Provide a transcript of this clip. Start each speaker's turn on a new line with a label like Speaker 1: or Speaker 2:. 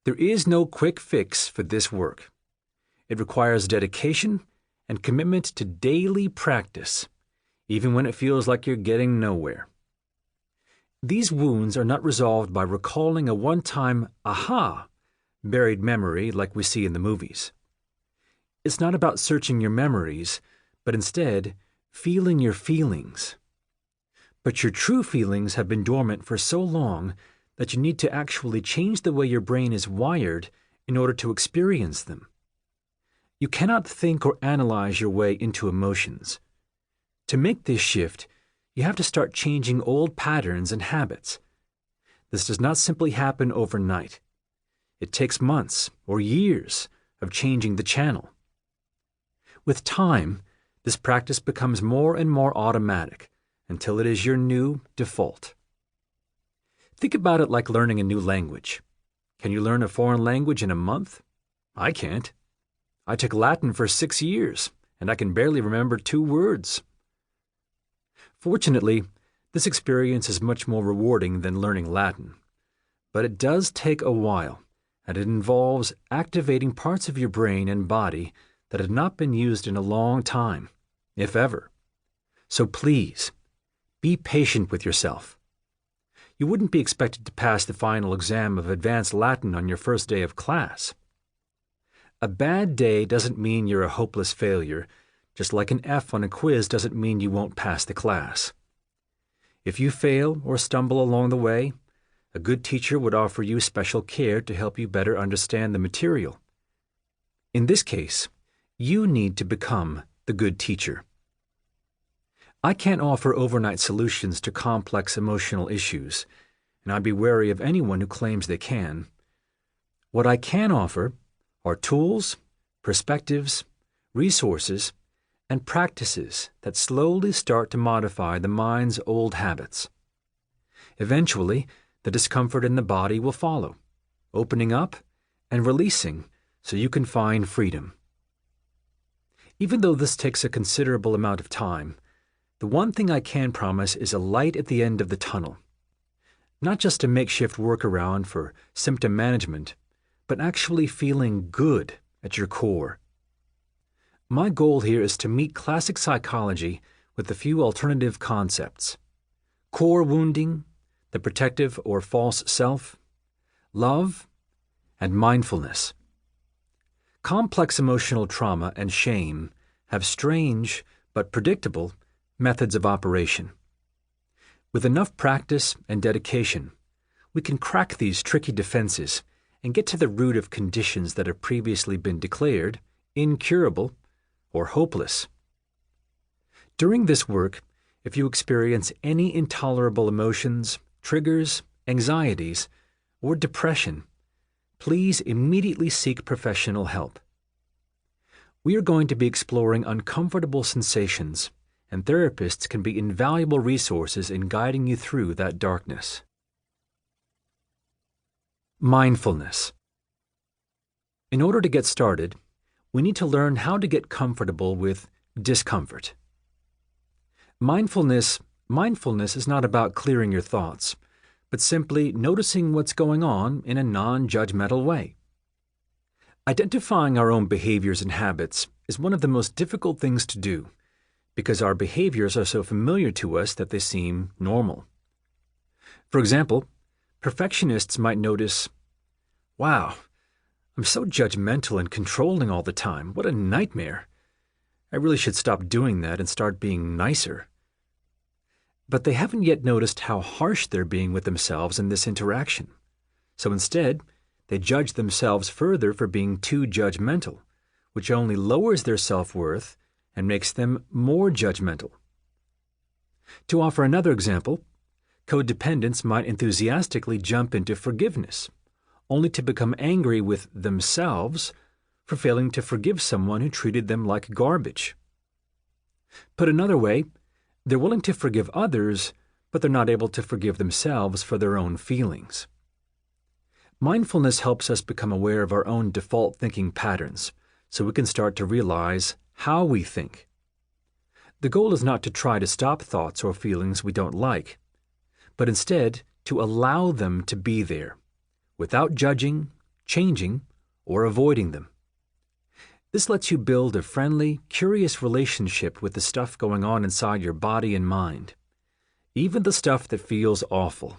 Speaker 1: There is no quick fix for this work. It requires dedication and commitment to daily practice, even when it feels like you're getting nowhere. These wounds are not resolved by recalling a one-time aha buried memory like we see in the movies. It's not about searching your memories, but instead feeling your feelings. But your true feelings have been dormant for so long that you need to actually change the way your brain is wired in order to experience them. You cannot think or analyze your way into emotions. To make this shift, you have to start changing old patterns and habits. This does not simply happen overnight. It takes months or years of changing the channel. With time, this practice becomes more and more automatic until it is your new default. Think about it like learning a new language. Can you learn a foreign language in a month? I can't. I took Latin for 6 years, and I can barely remember 2 words. Fortunately, this experience is much more rewarding than learning Latin. But it does take a while, and it involves activating parts of your brain and body that have not been used in a long time, if ever. So please, be patient with yourself. You wouldn't be expected to pass the final exam of advanced Latin on your first day of class. A bad day doesn't mean you're a hopeless failure, just like an F on a quiz doesn't mean you won't pass the class. If you fail or stumble along the way, a good teacher would offer you special care to help you better understand the material. In this case, you need to become the good teacher. I can't offer overnight solutions to complex emotional issues, and I'd be wary of anyone who claims they can. What I can offer are tools, perspectives, resources, and practices that slowly start to modify the mind's old habits. Eventually, the discomfort in the body will follow, opening up and releasing so you can find freedom. Even though this takes a considerable amount of time, the one thing I can promise is a light at the end of the tunnel. Not just a makeshift workaround for symptom management, but actually feeling good at your core. My goal here is to meet classic psychology with a few alternative concepts: core wounding, the protective or false self, love, and mindfulness. Complex emotional trauma and shame have strange but predictable methods of operation. With enough practice and dedication, we can crack these tricky defenses and get to the root of conditions that have previously been declared incurable or hopeless. During this work, if you experience any intolerable emotions, triggers, anxieties, or depression, please immediately seek professional help. We are going to be exploring uncomfortable sensations, and therapists can be invaluable resources in guiding you through that darkness. Mindfulness. In order to get started, we need to learn how to get comfortable with discomfort. Mindfulness is not about clearing your thoughts, but simply noticing what's going on in a non-judgmental way. Identifying our own behaviors and habits is one of the most difficult things to do, because our behaviors are so familiar to us that they seem normal. For example, perfectionists might notice, "Wow, I'm so judgmental and controlling all the time. What a nightmare. I really should stop doing that and start being nicer." But they haven't yet noticed how harsh they're being with themselves in this interaction. So instead, they judge themselves further for being too judgmental, which only lowers their self-worth and makes them more judgmental. To offer another example, codependents might enthusiastically jump into forgiveness, only to become angry with themselves for failing to forgive someone who treated them like garbage. Put another way, they're willing to forgive others, but they're not able to forgive themselves for their own feelings. Mindfulness helps us become aware of our own default thinking patterns, so we can start to realize how we think. The goal is not to try to stop thoughts or feelings we don't like, but instead to allow them to be there, without judging, changing, or avoiding them. This lets you build a friendly, curious relationship with the stuff going on inside your body and mind. Even the stuff that feels awful.